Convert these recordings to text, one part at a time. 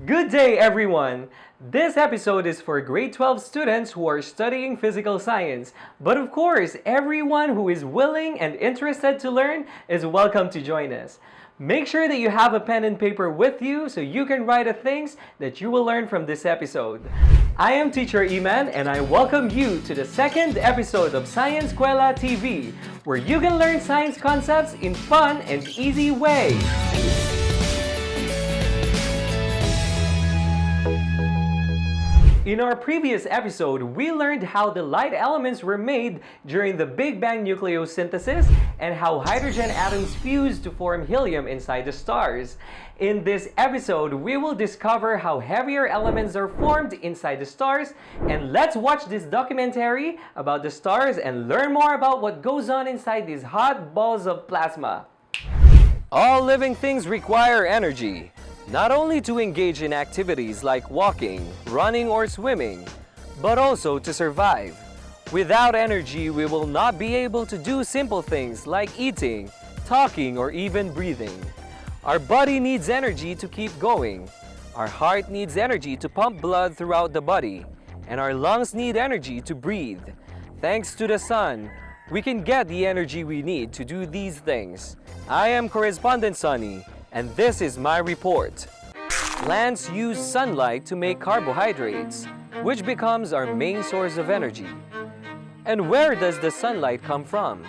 Good day, everyone! This episode is for grade 12 students who are studying physical science. But of course, everyone who is willing and interested to learn is welcome to join us. Make sure that you have a pen and paper with you so you can write the things that you will learn from this episode. I am Teacher Iman and I welcome you to the second episode of Science Eskwela TV, where you can learn science concepts in fun and easy way. In our previous episode, we learned how the light elements were made during the Big Bang nucleosynthesis and how hydrogen atoms fused to form helium inside the stars. In this episode, we will discover how heavier elements are formed inside the stars, and let's watch this documentary about the stars and learn more about what goes on inside these hot balls of plasma. All living things require energy. Not only to engage in activities like walking, running, or swimming, but also to survive. Without energy, we will not be able to do simple things like eating, talking, or even breathing. Our body needs energy to keep going. Our heart needs energy to pump blood throughout the body. And our lungs need energy to breathe. Thanks to the sun, we can get the energy we need to do these things. I am Correspondent Sunny, and this is my report. Plants use sunlight to make carbohydrates, which becomes our main source of energy. And where does the sunlight come from?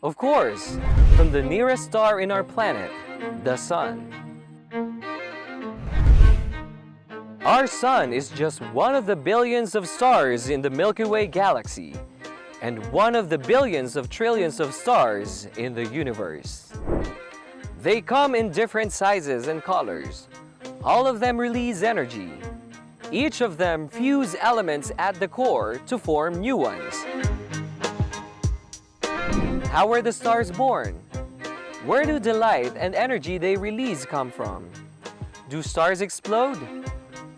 Of course, from the nearest star in our planet, the sun. Our sun is just one of the billions of stars in the Milky Way galaxy, and one of the billions of trillions of stars in the universe. They come in different sizes and colors. All of them release energy. Each of them fuse elements at the core to form new ones. How were the stars born? Where do the light and energy they release come from? Do stars explode?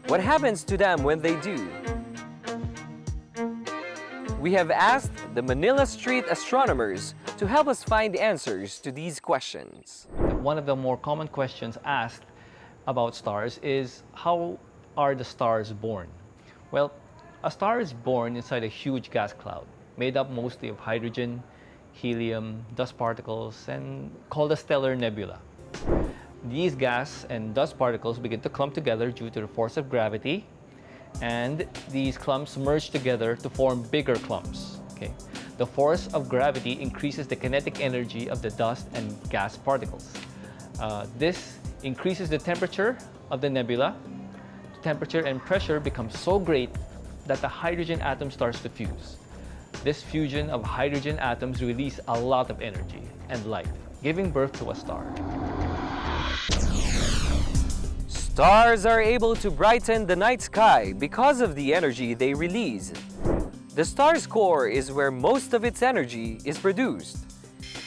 What happens to them when they do? We have asked the Manila Street astronomers to help us find answers to these questions. One of the more common questions asked about stars is, how are the stars born? Well, a star is born inside a huge gas cloud made up mostly of hydrogen, helium, dust particles, and called a stellar nebula. These gas and dust particles begin to clump together due to the force of gravity, and these clumps merge together to form bigger clumps. The force of gravity increases the kinetic energy of the dust and gas particles. This increases the temperature of the nebula. The temperature and pressure become so great that the hydrogen atom starts to fuse. This fusion of hydrogen atoms release a lot of energy and light, giving birth to a star. Stars are able to brighten the night sky because of the energy they release. The star's core is where most of its energy is produced.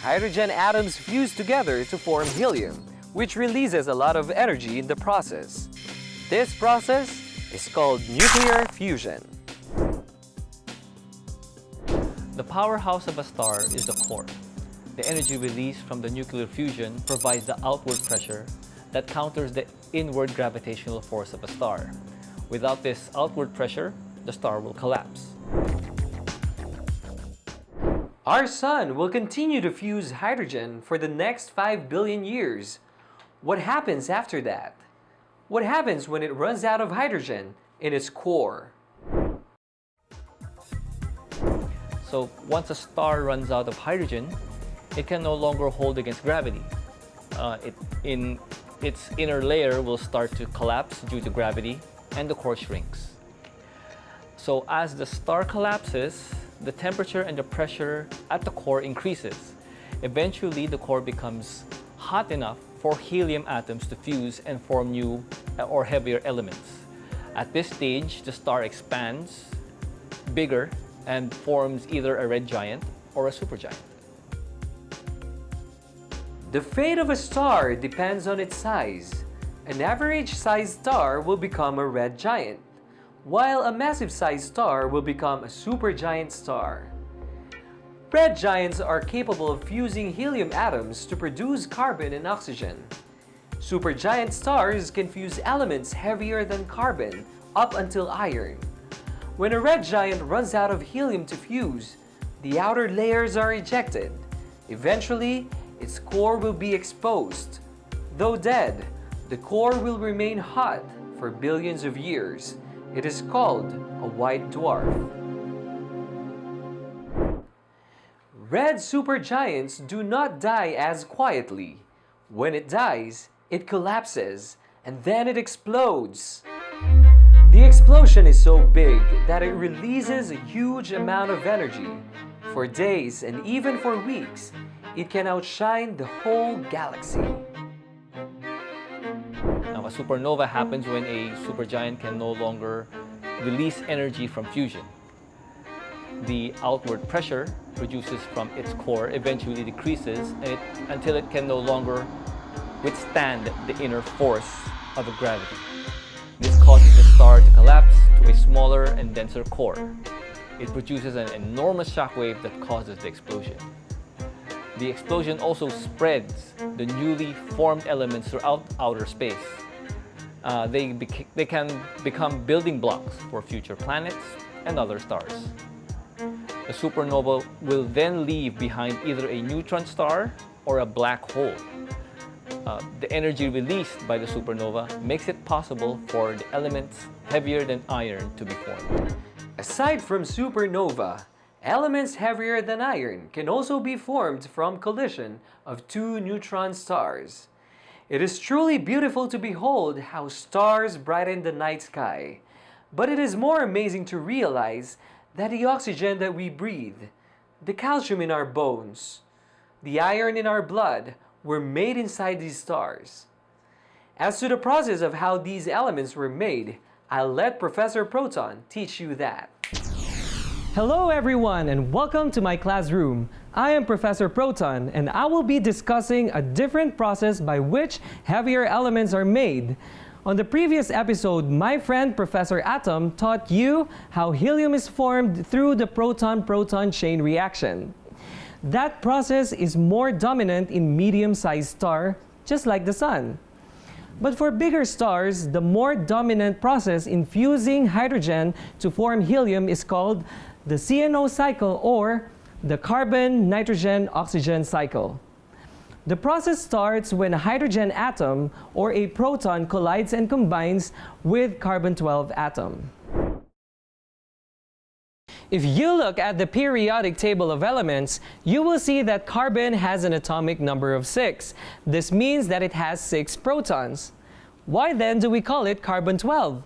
Hydrogen atoms fuse together to form helium, which releases a lot of energy in the process. This process is called nuclear fusion. The powerhouse of a star is the core. The energy released from the nuclear fusion provides the outward pressure that counters the inward gravitational force of a star. Without this outward pressure, the star will collapse. Our sun will continue to fuse hydrogen for the next 5 billion years. What happens after that? What happens when it runs out of hydrogen in its core? So once a star runs out of hydrogen, it can no longer hold against gravity. Its inner layer will start to collapse due to gravity, and the core shrinks. So as the star collapses, the temperature and the pressure at the core increases. Eventually, the core becomes hot enough for helium atoms to fuse and form new or heavier elements. At this stage, the star expands bigger and forms either a red giant or a supergiant. The fate of a star depends on its size. An average-sized star will become a red giant, while a massive-sized star will become a supergiant star. Red giants are capable of fusing helium atoms to produce carbon and oxygen. Supergiant stars can fuse elements heavier than carbon up until iron. When a red giant runs out of helium to fuse, the outer layers are ejected. Eventually, its core will be exposed. Though dead, the core will remain hot for billions of years. It is called a white dwarf. Red supergiants do not die as quietly. When it dies, it collapses, and then it explodes. The explosion is so big that it releases a huge amount of energy. For days and even for weeks, it can outshine the whole galaxy. Now, a supernova happens when a supergiant can no longer release energy from fusion. The outward pressure produces from its core eventually decreases until it can no longer withstand the inner force of gravity. This causes the star to collapse to a smaller and denser core. It produces an enormous shockwave that causes the explosion. The explosion also spreads the newly formed elements throughout outer space. They can become building blocks for future planets and other stars. The supernova will then leave behind either a neutron star or a black hole. The energy released by the supernova makes it possible for the elements heavier than iron to be formed. Aside from supernova, elements heavier than iron can also be formed from collision of two neutron stars. It is truly beautiful to behold how stars brighten the night sky, but it is more amazing to realize that the oxygen that we breathe, the calcium in our bones, the iron in our blood were made inside these stars. As to the process of how these elements were made, I'll let Professor Proton teach you that. Hello everyone and welcome to my classroom. I am Professor Proton and I will be discussing a different process by which heavier elements are made. On the previous episode, my friend Professor Atom taught you how helium is formed through the proton-proton chain reaction. That process is more dominant in medium-sized stars, just like the Sun. But for bigger stars, the more dominant process in fusing hydrogen to form helium is called the CNO cycle or the carbon-nitrogen-oxygen cycle. The process starts when a hydrogen atom or a proton collides and combines with carbon-12 atom. If you look at the periodic table of elements, you will see that carbon has an atomic number of 6. This means that it has 6 protons. Why then do we call it carbon-12?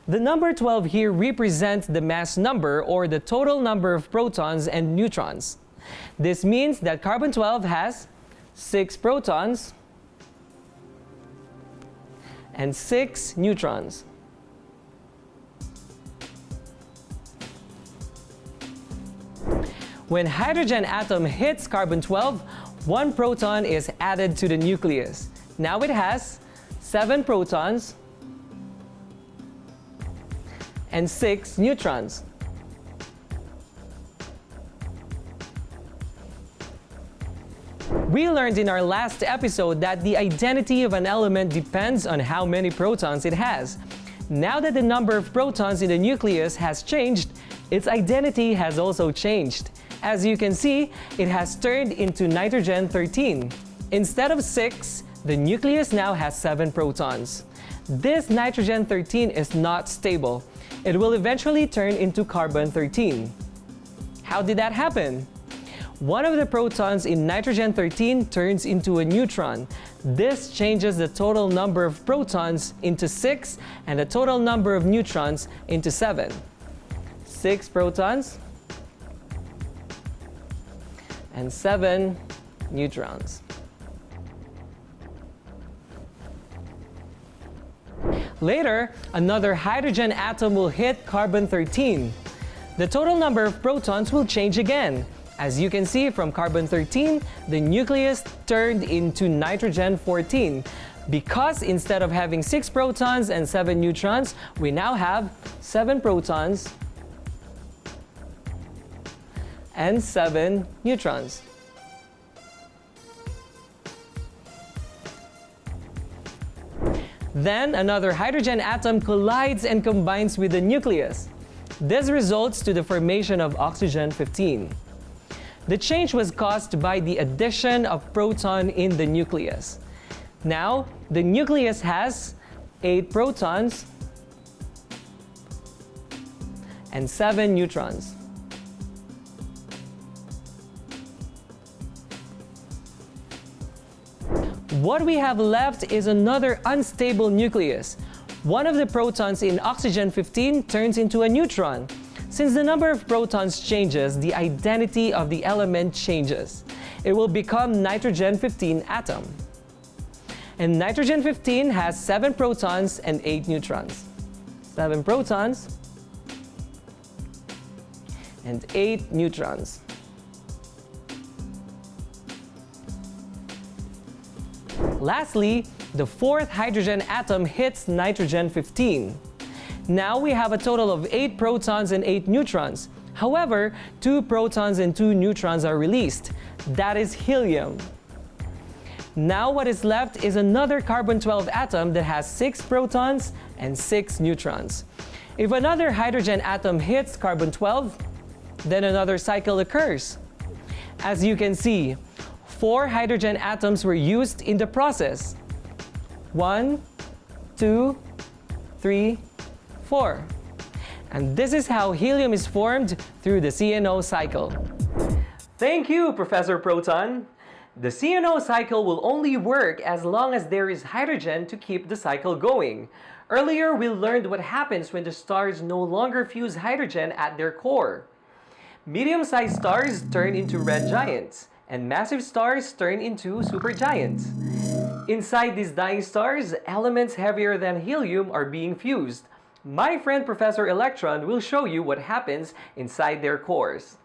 The number 12 here represents the mass number or the total number of protons and neutrons. This means that carbon-12 has 6 protons and 6 neutrons. When hydrogen atom hits carbon-12, 1 proton is added to the nucleus. Now it has 7 protons and 6 neutrons. We learned in our last episode that the identity of an element depends on how many protons it has. Now that the number of protons in the nucleus has changed, its identity has also changed. As you can see, it has turned into nitrogen-13. Instead of 6, the nucleus now has 7 protons. This nitrogen-13 is not stable. It will eventually turn into carbon-13. How did that happen? One of the protons in nitrogen-13 turns into a neutron. This changes the total number of protons into 6 and the total number of neutrons into 7. 6 protons and 7 neutrons. Later, another hydrogen atom will hit carbon-13. The total number of protons will change again. As you can see from carbon-13, the nucleus turned into nitrogen-14. Because instead of having 6 protons and 7 neutrons, we now have 7 protons and 7 neutrons. Then another hydrogen atom collides and combines with the nucleus. This results to the formation of oxygen 15. The change was caused by the addition of proton in the nucleus. Now, the nucleus has 8 protons and 7 neutrons. What we have left is another unstable nucleus. One of the protons in oxygen 15 turns into a neutron. Since the number of protons changes, the identity of the element changes. It will become nitrogen 15 atom. And nitrogen 15 has 7 protons and 8 neutrons. 7 protons and 8 neutrons. Lastly, the 4th hydrogen atom hits nitrogen 15. Now we have a total of 8 protons and 8 neutrons. However, 2 protons and 2 neutrons are released. That is helium. Now what is left is another carbon-12 atom that has 6 protons and 6 neutrons. If another hydrogen atom hits carbon-12, then another cycle occurs. As you can see, 4 hydrogen atoms were used in the process. 1, 2, 3, 4. And this is how helium is formed through the CNO cycle. Thank you, Professor Proton. The CNO cycle will only work as long as there is hydrogen to keep the cycle going. Earlier, we learned what happens when the stars no longer fuse hydrogen at their core. Medium-sized stars turn into red giants, and massive stars turn into supergiants. Inside these dying stars, elements heavier than helium are being fused. My friend Professor Electron will show you what happens inside their cores.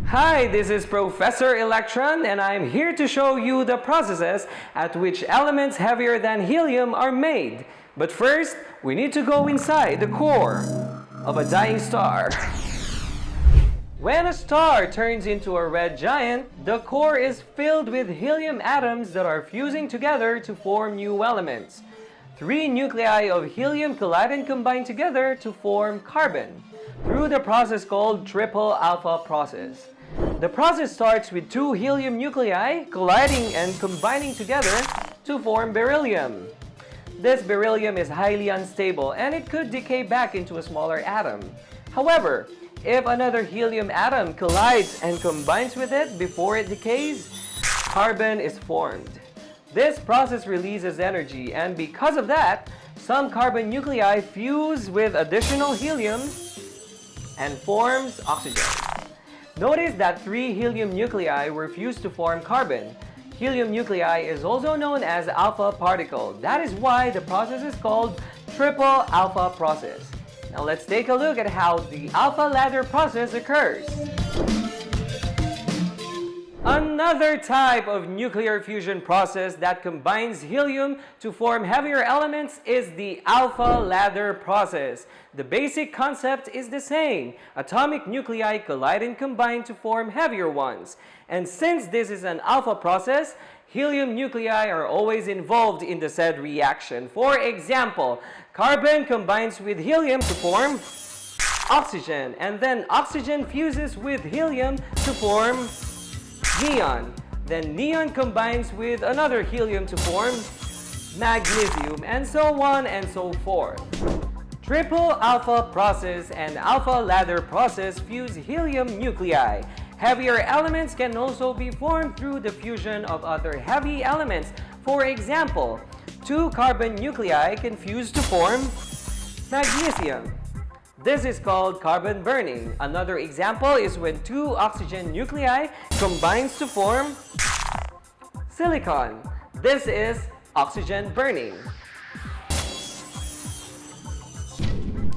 Hi, this is Professor Electron, and I'm here to show you the processes at which elements heavier than helium are made. But first, we need to go inside the core of a dying star. When a star turns into a red giant, the core is filled with helium atoms that are fusing together to form new elements. 3 nuclei of helium collide and combine together to form carbon through the process called triple alpha process. The process starts with 2 helium nuclei colliding and combining together to form beryllium. This beryllium is highly unstable and it could decay back into a smaller atom. However, if another helium atom collides and combines with it before it decays, carbon is formed. This process releases energy, and because of that, some carbon nuclei fuse with additional helium and forms oxygen. Notice that 3 helium nuclei were fused to form carbon. Helium nuclei is also known as alpha particle. That is why the process is called triple alpha process. Now let's take a look at how the alpha ladder process occurs. Another type of nuclear fusion process that combines helium to form heavier elements is the alpha ladder process. The basic concept is the same. Atomic nuclei collide and combine to form heavier ones. And since this is an alpha process, helium nuclei are always involved in the said reaction. For example, carbon combines with helium to form oxygen, and then oxygen fuses with helium to form neon. Then neon combines with another helium to form magnesium, and so on and so forth. Triple alpha process and alpha ladder process fuse helium nuclei. Heavier elements can also be formed through the fusion of other heavy elements. For example, 2 carbon nuclei can fuse to form magnesium. This is called carbon burning. Another example is when 2 oxygen nuclei combines to form silicon. This is oxygen burning.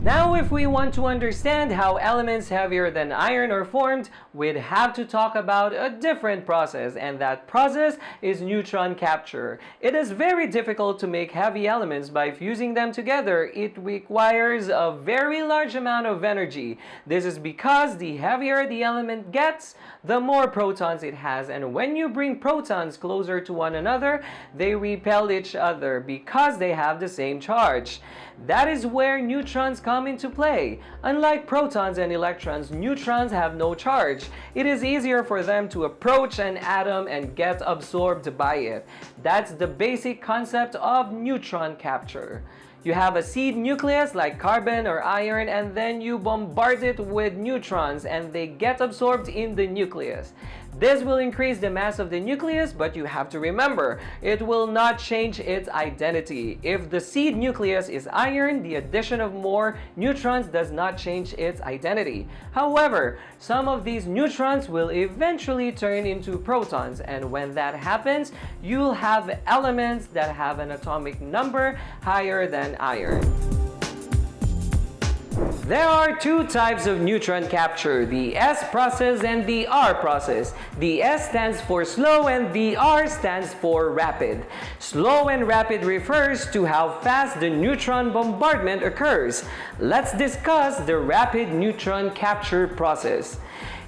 Now, if we want to understand how elements heavier than iron are formed, we'd have to talk about a different process, and that process is neutron capture. It is very difficult to make heavy elements by fusing them together. It requires a very large amount of energy. This is because the heavier the element gets, the more protons it has, and when you bring protons closer to one another, they repel each other because they have the same charge. That is where neutrons come into play. Unlike protons and electrons, neutrons have no charge. It is easier for them to approach an atom and get absorbed by it. That's the basic concept of neutron capture. You have a seed nucleus like carbon or iron, and then you bombard it with neutrons and they get absorbed in the nucleus. This will increase the mass of the nucleus, but you have to remember, it will not change its identity. If the seed nucleus is iron, the addition of more neutrons does not change its identity. However, some of these neutrons will eventually turn into protons, and when that happens, you'll have elements that have an atomic number higher than iron. There are two types of neutron capture, the S process and the R process. The S stands for slow and the R stands for rapid. Slow and rapid refers to how fast the neutron bombardment occurs. Let's discuss the rapid neutron capture process.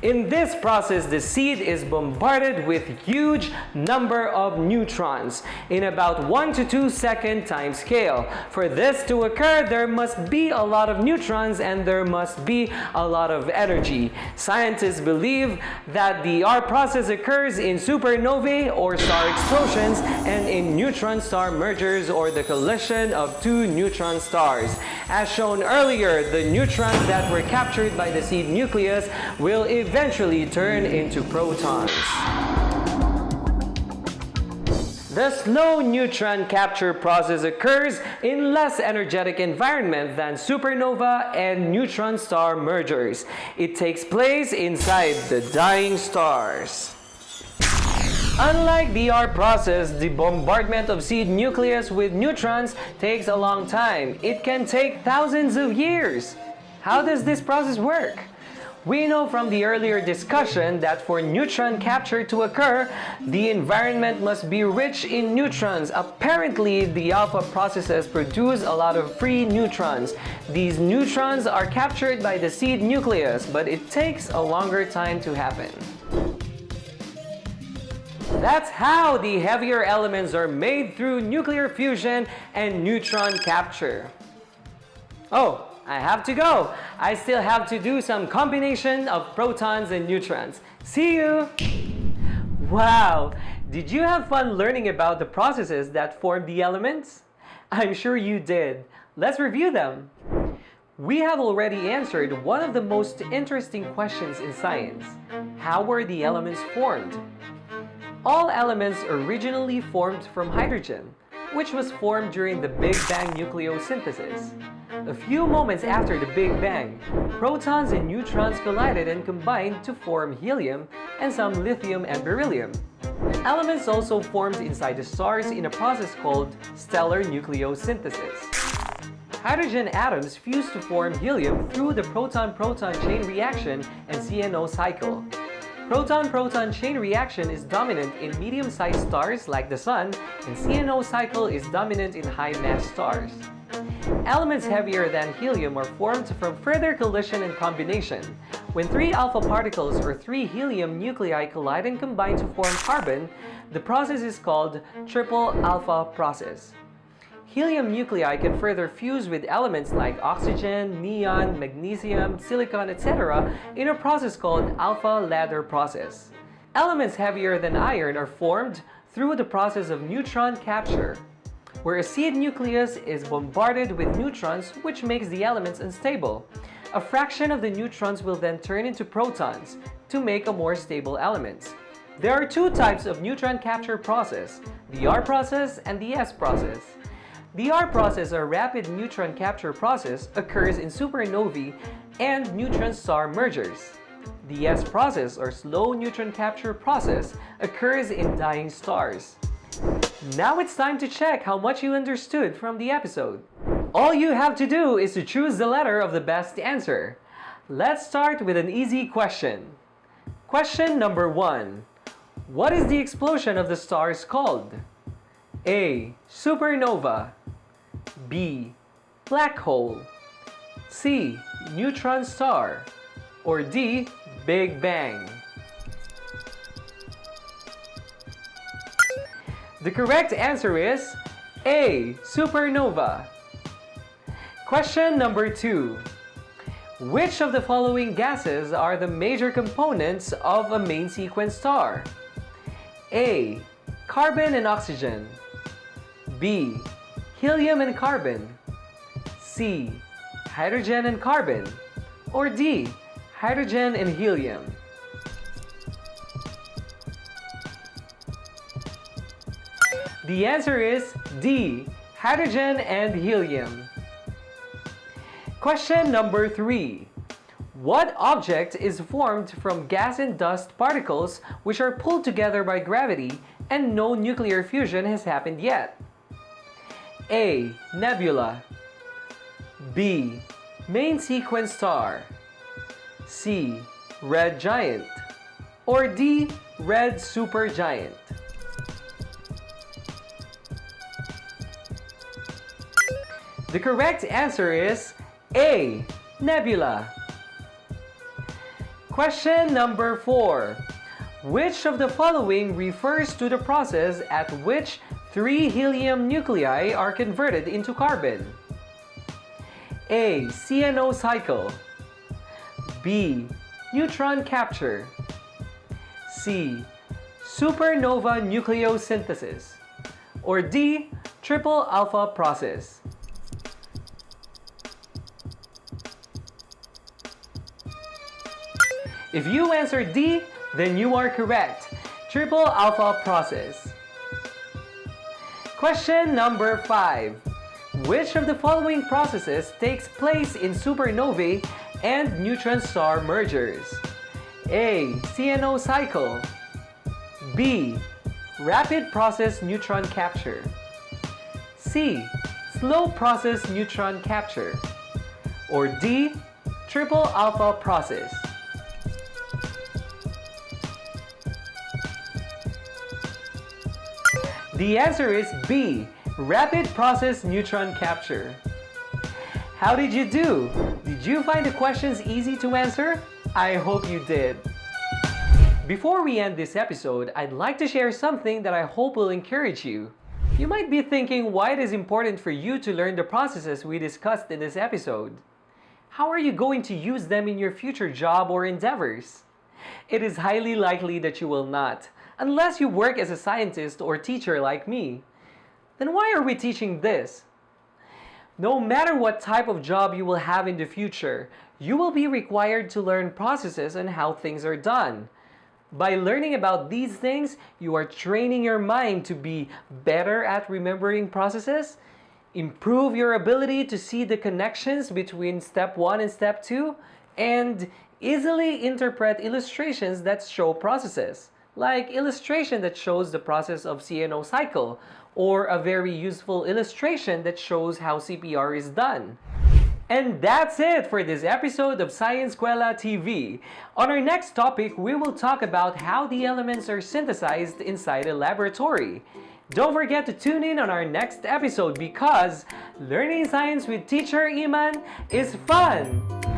In this process, the seed is bombarded with huge number of neutrons in about 1 to 2 second time scale. For this to occur, there must be a lot of neutrons and there must be a lot of energy. Scientists believe that the R process occurs in supernovae or star explosions and in neutron-star mergers or the collision of two neutron stars. As shown earlier, the neutrons that were captured by the seed nucleus will eventually turn into protons. The slow neutron capture process occurs in less energetic environment than supernova and neutron star mergers. It takes place inside the dying stars. Unlike the R process, the bombardment of seed nucleus with neutrons takes a long time. It can take thousands of years. How does this process work? We know from the earlier discussion that for neutron capture to occur, the environment must be rich in neutrons. Apparently, the alpha processes produce a lot of free neutrons. These neutrons are captured by the seed nucleus, but it takes a longer time to happen. That's how the heavier elements are made through nuclear fusion and neutron capture. Oh, I have to go. I still have to do some combination of protons and neutrons. See you! Wow! Did you have fun learning about the processes that form the elements? I'm sure you did. Let's review them. We have already answered one of the most interesting questions in science. How were the elements formed? All elements originally formed from hydrogen, which was formed during the Big Bang nucleosynthesis. A few moments after the Big Bang, protons and neutrons collided and combined to form helium and some lithium and beryllium. Elements also formed inside the stars in a process called stellar nucleosynthesis. Hydrogen atoms fuse to form helium through the proton-proton chain reaction and CNO cycle. Proton-proton chain reaction is dominant in medium-sized stars like the Sun, and CNO cycle is dominant in high-mass stars. Elements heavier than helium are formed from further collision and combination. When three alpha particles or three helium nuclei collide and combine to form carbon, the process is called triple alpha process. Helium nuclei can further fuse with elements like oxygen, neon, magnesium, silicon, etc. in a process called alpha ladder process. Elements heavier than iron are formed through the process of neutron capture, where a seed nucleus is bombarded with neutrons, which makes the elements unstable. A fraction of the neutrons will then turn into protons to make a more stable element. There are two types of neutron capture process, the R process and the S process. The R process, or rapid neutron capture process, occurs in supernovae and neutron-star mergers. The S process, or slow neutron capture process, occurs in dying stars. Now it's time to check how much you understood from the episode. All you have to do is to choose the letter of the best answer. Let's start with an easy question. Question number 1. What is the explosion of the stars called? A. Supernova. B. Black hole. C. Neutron star. Or D. Big Bang. The correct answer is A. Supernova. Question number 2. Which of the following gases are the major components of a main sequence star? A. Carbon and oxygen. B. Helium and carbon. C. Hydrogen and carbon. Or D. Hydrogen and helium. The answer is D. Hydrogen and helium. Question number 3. What object is formed from gas and dust particles which are pulled together by gravity and no nuclear fusion has happened yet? A. Nebula. B. Main sequence star. C. Red giant. Or D. Red supergiant. The correct answer is A. Nebula. Question number 4. Which of the following refers to the process at which 3 helium nuclei are converted into carbon? A. CNO cycle. B. Neutron capture. C. Supernova nucleosynthesis. Or D. Triple alpha process. If you answered D, then you are correct. Triple alpha process. Question number 5. Which of the following processes takes place in supernovae and neutron star mergers? A. CNO cycle. B. Rapid process neutron capture. C. Slow process neutron capture. Or D. Triple alpha process. The answer is B. Rapid process neutron capture. How did you do? Did you find the questions easy to answer? I hope you did. Before we end this episode, I'd like to share something that I hope will encourage you. You might be thinking why it is important for you to learn the processes we discussed in this episode. How are you going to use them in your future job or endeavors? It is highly likely that you will not, unless you work as a scientist or teacher like me. Then why are we teaching this? No matter what type of job you will have in the future, you will be required to learn processes and how things are done. By learning about these things, you are training your mind to be better at remembering processes, improve your ability to see the connections between step 1 and step 2, and easily interpret illustrations that show processes, like illustration that shows the process of CNO cycle, or a very useful illustration that shows how CPR is done. And that's it for this episode of Science Escuela TV. On our next topic, we will talk about how the elements are synthesized inside a laboratory. Don't forget to tune in on our next episode because learning science with Teacher Iman is fun!